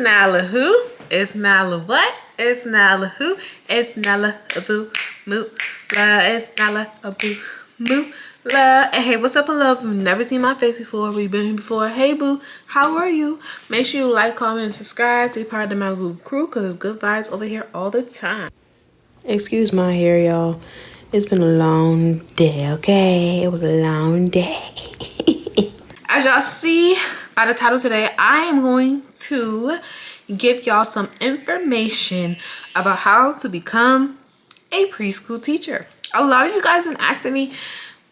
Nala who? It's Nala what? It's Nala who? It's Nala a boo moo la. It's Nala a boo moo la. And hey, what's up, hello? If you've never seen my face before, we've been here before. Hey boo, how are you? Make sure you like, comment, and subscribe to be part of the Malibu crew because there's good vibes over here all the time. Excuse my hair, y'all. It's been a long day, okay? It was a long day. As y'all see by the title today, I am going to give y'all some information about how to become a preschool teacher. A lot of you guys been asking me,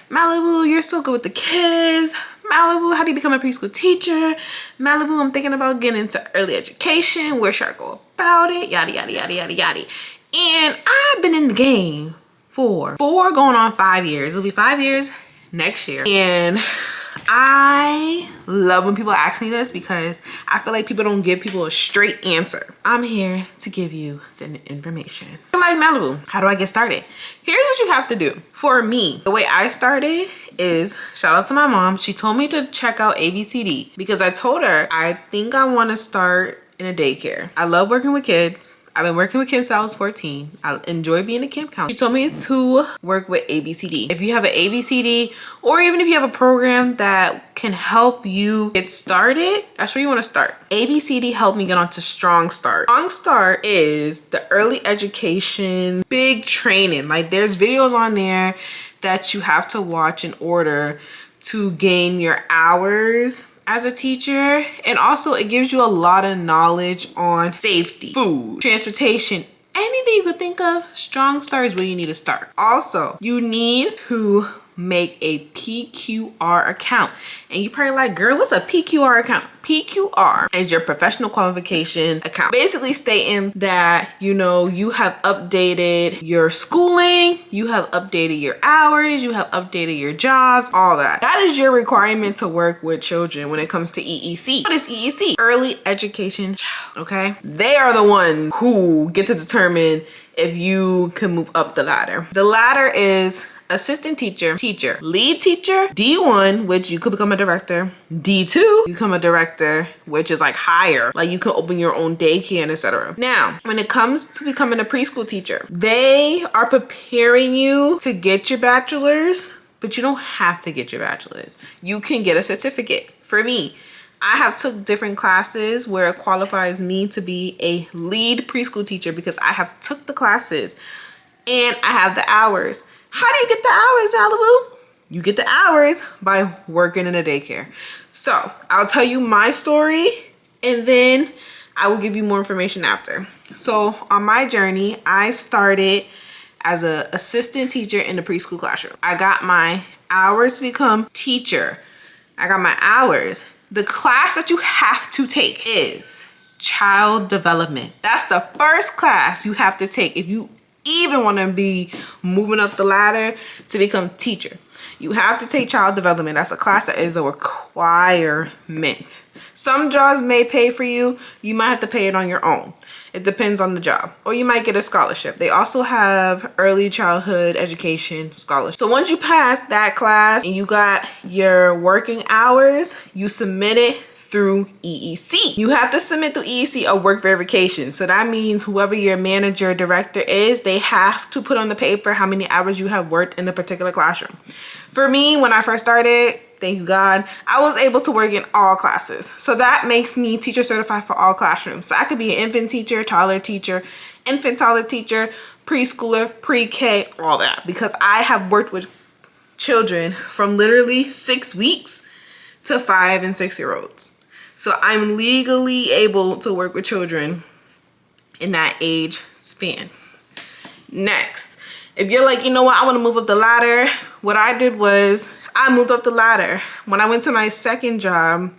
Malibu, you're so good with the kids. Malibu, how do you become a preschool teacher? Malibu, I'm thinking about getting into early education. Where should I go about it? Yada, yada, yada, yada, yada. And I've been in the game for going on 5 years. It'll be 5 years next year. And I love when people ask me this because I feel like people don't give people a straight answer. I'm here to give you the information. Like Malibu, how do I get started? Here's what you have to do. For me, the way I started is, shout out to my mom. She told me to check out ABCD because I told her I think I want to start in a daycare. I love working with kids. I've been working with kids since I was 14. I enjoy being a camp counselor. She told me to work with ABCD. If you have an ABCD, or even if you have a program that can help you get started, that's where you want to start. ABCD helped me get onto Strong Start. Strong Start is the early education, big training. Like there's videos on there that you have to watch in order to gain your hours as a teacher, and also it gives you a lot of knowledge on safety, food, transportation, anything you could think of. Strong Start is where you need to start. Also, you need to make a PQR account. And you probably like, girl, what's a PQR account? PQR is your professional qualification account. Basically stating that, you know, you have updated your schooling, you have updated your hours, you have updated your jobs, all that. That is your requirement to work with children when it comes to EEC. What is EEC? Early education child, okay? They are the ones who get to determine if you can move up the ladder. The ladder is assistant teacher, lead teacher, D1, which you could become a director, D2, you become a director, which is like higher, like you can open your own daycare and etc. Now, when it comes to becoming a preschool teacher, they are preparing you to get your bachelor's, but you don't have to get your bachelor's. You can get a certificate. For me, I have took different classes where it qualifies me to be a lead preschool teacher because I have took the classes and I have the hours. How do you get the hours, Malibu? You get the hours by working in a daycare. So I'll tell you my story and then I will give you more information after. So on my journey, I started as an assistant teacher in the preschool classroom. I got my hours to become teacher. I got my hours. The class that you have to take is child development. That's the first class you have to take if you even want to be moving up the ladder to become teacher. You have to take child development. That's a class that is a requirement. Some jobs may pay for you. You might have to pay it on your own. It depends on the job. Or you might get a scholarship. They also have early childhood education scholarship. So once you pass that class and you got your working hours, you submit it through EEC. You have to submit through EEC a work verification. So that means whoever your manager or director is, they have to put on the paper how many hours you have worked in a particular classroom. For me, when I first started, thank you God, I was able to work in all classes. So that makes me teacher certified for all classrooms. So I could be an infant teacher, toddler teacher, infant toddler teacher, preschooler, pre-K, all that. Because I have worked with children from literally 6 weeks to 5 and 6 year olds. So I'm legally able to work with children in that age span. Next, if you're like, you know what, I want to move up the ladder. What I did was I moved up the ladder. When I went to my second job,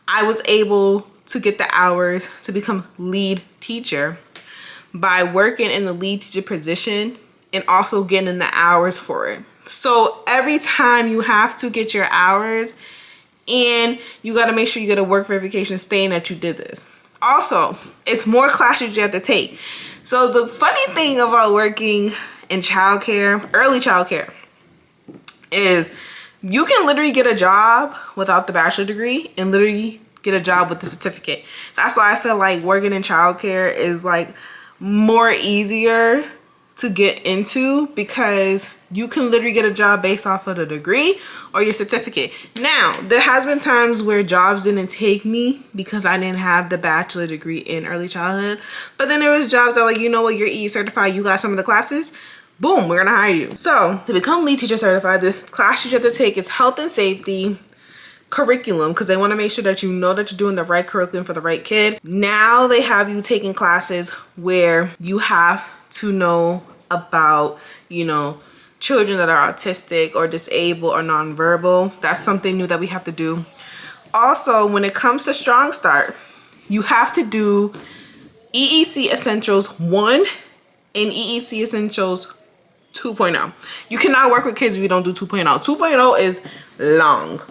I was able to get the hours to become lead teacher by working in the lead teacher position and also getting the hours for it. So every time you have to get your hours, and you got to make sure you get a work verification stating that you did this. Also, it's more classes you have to take. So the funny thing about working in childcare, early childcare, is you can literally get a job without the bachelor degree and literally get a job with the certificate. That's why I feel like working in childcare is like more easier to get into, because you can literally get a job based off of the degree or your certificate. Now, there has been times where jobs didn't take me because I didn't have the bachelor degree in early childhood. But then there was jobs that like, you know what, you're EE certified, you got some of the classes, boom, we're gonna hire you. So to become lead teacher certified, the class you have to take is health and safety curriculum, because they want to make sure that you know that you're doing the right curriculum for the right kid. Now they have you taking classes where you have to know about, you know, children that are autistic or disabled or nonverbal. That's something new that we have to do. Also, when it comes to Strong Start, you have to do EEC Essentials 1 and EEC Essentials 2.0. You cannot work with kids if you don't do 2.0. 2.0 is long.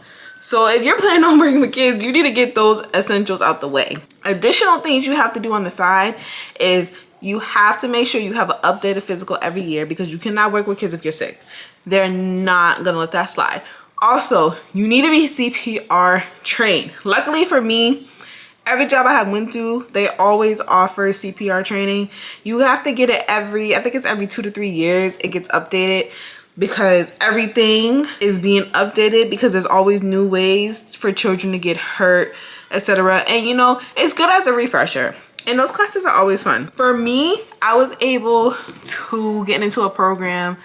So if you're planning on working with kids, you need to get those essentials out the way. Additional things you have to do on the side is you have to make sure you have an updated physical every year, because you cannot work with kids if you're sick. They're not gonna let that slide. Also, you need to be CPR trained. Luckily for me, every job I have went to, they always offer CPR training. You have to get it I think it's every 2 to 3 years it gets updated, because everything is being updated, because there's always new ways for children to get hurt, etc. And you know, it's good as a refresher. And those classes are always fun. For me, I was able to get into a program,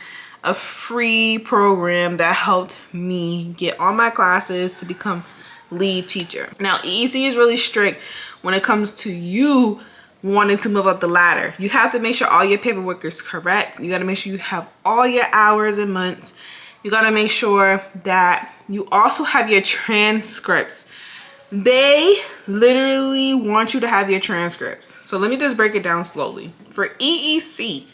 a free program that helped me get all my classes to become lead teacher. Now, EEC is really strict when it comes to you wanting to move up the ladder. You have to make sure all your paperwork is correct. You got to make sure you have all your hours and months. You got to make sure that you also have your transcripts. They literally want you to have your transcripts. So let me just break it down slowly. For EEC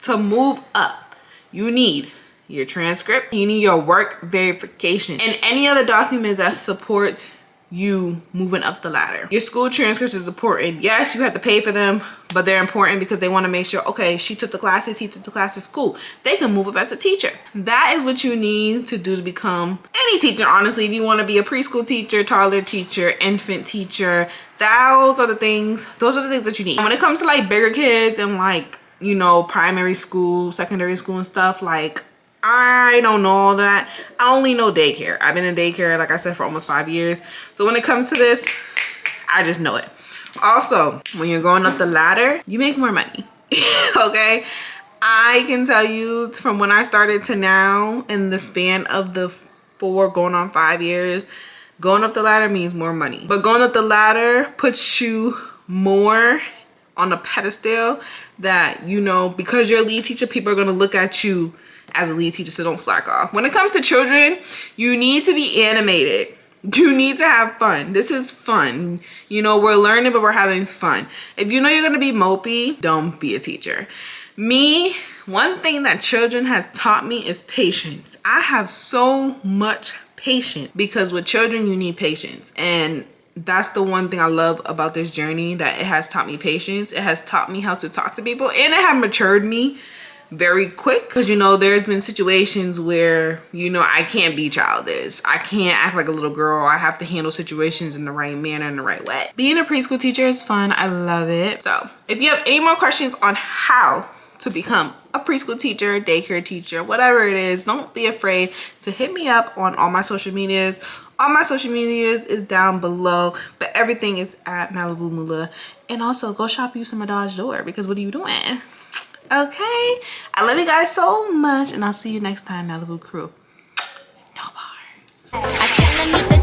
to move up, you need your transcript, you need your work verification, and any other document that supports you moving up the ladder. Your school transcripts is important. Yes, you have to pay for them, but they're important because they want to make sure, okay, she took the classes, he took the classes, cool. They can move up as a teacher. That is what you need to do to become any teacher, honestly. If you want to be a preschool teacher, toddler teacher, infant teacher, those are the things that you need. And when it comes to like bigger kids and like, you know, primary school, secondary school and stuff, like I don't know all that. I only know daycare. I've been in daycare, like I said, for almost 5 years. So when it comes to this, I just know it. Also, when you're going up the ladder, you make more money. Okay? I can tell you from when I started to now, in the span of the 4 going on 5 years, going up the ladder means more money. But going up the ladder puts you more on a pedestal that, you know, because you're a lead teacher, people are going to look at you as a lead teacher, so don't slack off. When it comes to children, you need to be animated. You need to have fun. This is fun. You know, we're learning, but we're having fun. If you know you're gonna be mopey, don't be a teacher. Me, one thing that children has taught me is patience. I have so much patience, because with children, you need patience. And that's the one thing I love about this journey, that it has taught me patience. It has taught me how to talk to people, and it has matured me very quick, because you know, there's been situations where, you know, I can't be childish, I can't act like a little girl, I have to handle situations in the right manner, in the right way. Being a preschool teacher is fun. I love it. So if you have any more questions on how to become a preschool teacher, daycare teacher, whatever it is, don't be afraid to hit me up on all my social medias. All my social medias is down below, but everything is at Malibu Moolah. And also go shop you some Dodge Door, because what are you doing? Okay, I love you guys so much, and I'll see you next time, Malibu crew. No bars.